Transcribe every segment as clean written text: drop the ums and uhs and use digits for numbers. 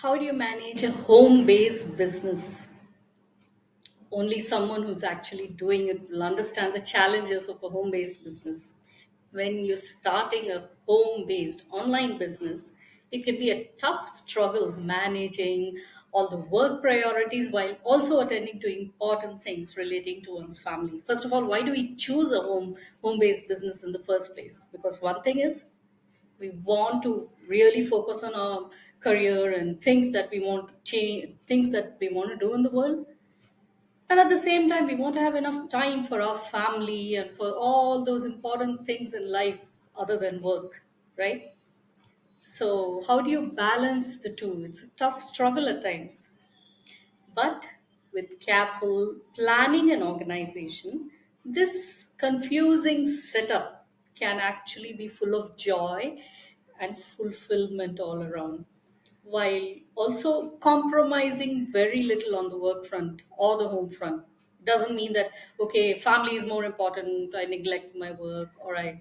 How do you manage a home based business? Only someone who's actually doing it will understand the challenges of a home based business. When you're starting a home based online business, it can be a tough struggle managing all the work priorities while also attending to important things relating to one's family. First of all, why do we choose a home based business in the first place? Because one thing is we want to really focus on our career and things that we want to change, things that we want to do in the world, and at the same time we want to have enough time for our family and for all those important things in life other than work, right? So how do you balance the two? It's a tough struggle at times, but with careful planning and organization, this confusing setup can actually be full of joy and fulfillment all around, while also compromising very little on the work front or the home front. Doesn't mean that, okay, family is more important, I neglect my work, or I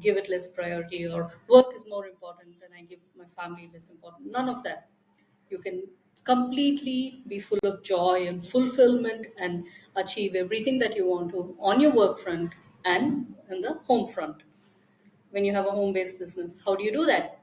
give it less priority, or work is more important and I give my family less important. None of that. You can completely be full of joy and fulfillment and achieve everything that you want to on your work front and in the home front when you have a home based business. How do you do that?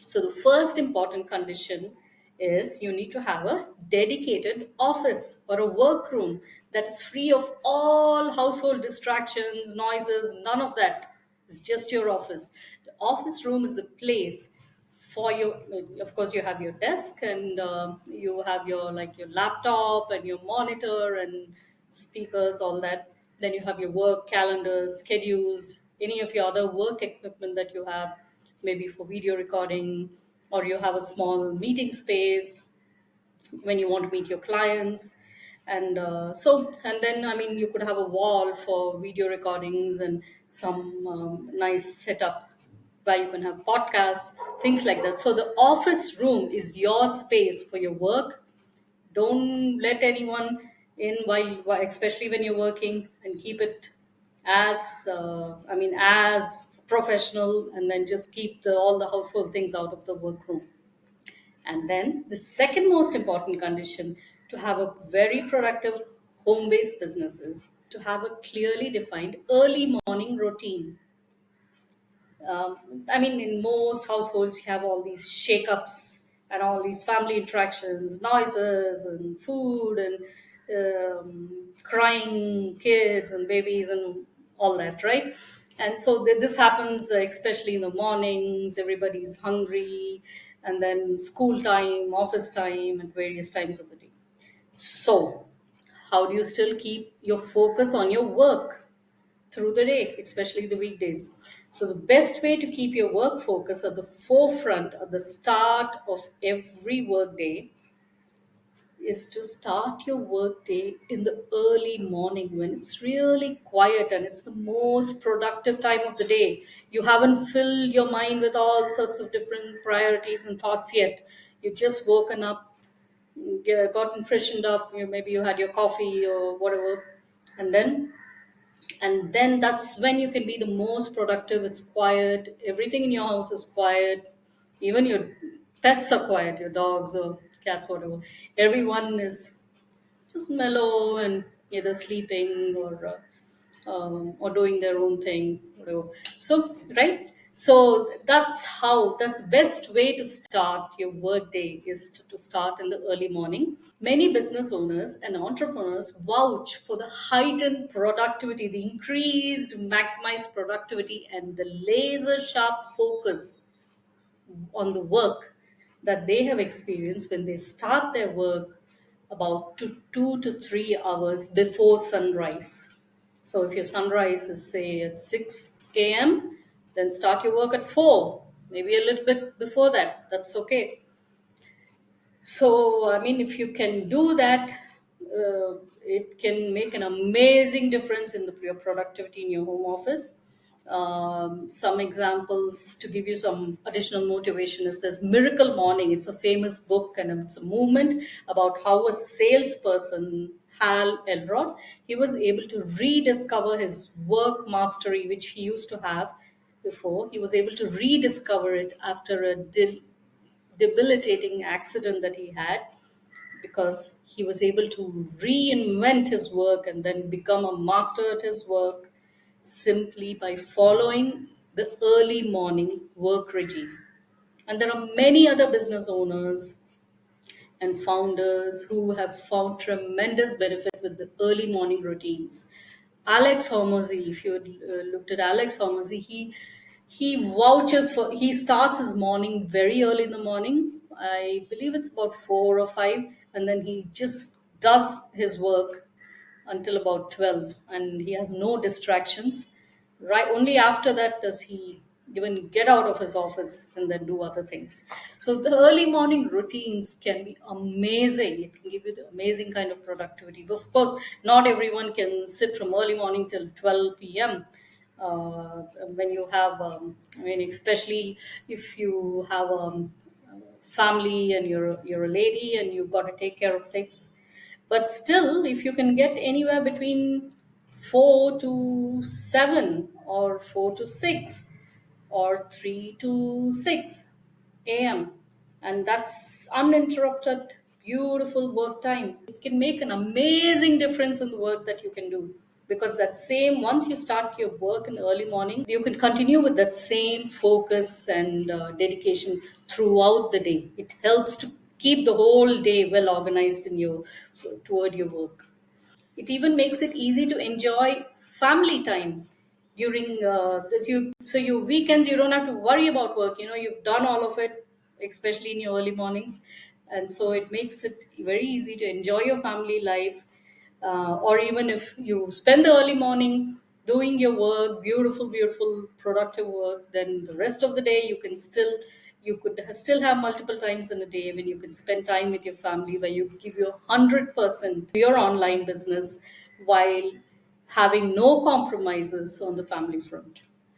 So, the first important condition is you need to have a dedicated office or a workroom that is free of all household distractions, noises, none of that. It's just your office. The office room is the place for you. Of course, you have your desk and you have your laptop and your monitor and speakers, all that. Then you have your work calendars, schedules, any of your other work equipment that you have, maybe for video recording, or you have a small meeting space when you want to meet your clients. And then, I mean, you could have a wall for video recordings and some nice setup where you can have podcasts, things like that. So the office room is your space for your work. Don't let anyone in especially when you're working, and keep it as professional, and then just keep all the household things out of the workroom. And then the second most important condition to have a very productive home based business is to have a clearly defined early morning routine. I mean, in most households, you have all these shakeups and all these family interactions, noises, and food, and crying kids and babies, and all that, right? And so this happens especially in the mornings. Everybody's hungry, and then school time, office time, and various times of the day. So, how do you still keep your focus on your work through the day, especially the weekdays? So, the best way to keep your work focus at the forefront at the start of every work day is to start your work day in the early morning when it's really quiet and it's the most productive time of the day. You haven't filled your mind with all sorts of different priorities and thoughts yet. You've just woken up, gotten freshened up, maybe you had your coffee or whatever, and then that's when you can be the most productive. It's quiet, everything in your house is quiet, even your pets are quiet, your dogs or cats, whatever. Everyone is just mellow and either sleeping or doing their own thing, whatever. So, right? So that's the best way to start your work day is to start in the early morning. Many business owners and entrepreneurs vouch for the heightened productivity, the increased maximized productivity, and the laser sharp focus on the work that they have experienced when they start their work about 2 to 3 hours before sunrise. So if your sunrise is, say, at 6 a.m., then start your work at 4, maybe a little bit before that. That's okay. So, I mean, if you can do that, it can make an amazing difference in your productivity in your home office. Some examples to give you some additional motivation is this Miracle Morning. It's a famous book and it's a movement about how a salesperson, Hal Elrod, he was able to rediscover his work mastery, which he used to have before. He was able to rediscover it after debilitating accident that he had, because he was able to reinvent his work and then become a master at his work simply by following the early morning work regime. And there are many other business owners and founders who have found tremendous benefit with the early morning routines. Alex Hormozy, if you had looked at Alex Hormozy, he vouches for, he starts his morning very early in the morning. I believe it's about 4 or 5, and then he just does his work until about 12, and he has no distractions. Right, only after that does he even get out of his office and then do other things. So the early morning routines can be amazing. It can give you the amazing kind of productivity. But of course, not everyone can sit from early morning till 12 p.m. When you have, I mean, especially if you have family and you're a lady and you've got to take care of things. But still, if you can get anywhere between 4 to 7 or 4 to 6 or 3 to 6 a.m., and that's uninterrupted, beautiful work time, it can make an amazing difference in the work that you can do. Because that same, once you start your work in the early morning, you can continue with that same focus and dedication throughout the day. It helps to keep the whole day well organized in your toward your work. It even makes it easy to enjoy family time during so your weekends. You don't have to worry about work. You know, you've done all of it, especially in your early mornings, and so it makes it very easy to enjoy your family life. Or even if you spend the early morning doing your work, beautiful, beautiful, productive work, then the rest of the day you could still have multiple times in a day when you can spend time with your family, where you give your 100% to your online business while having no compromises on the family front.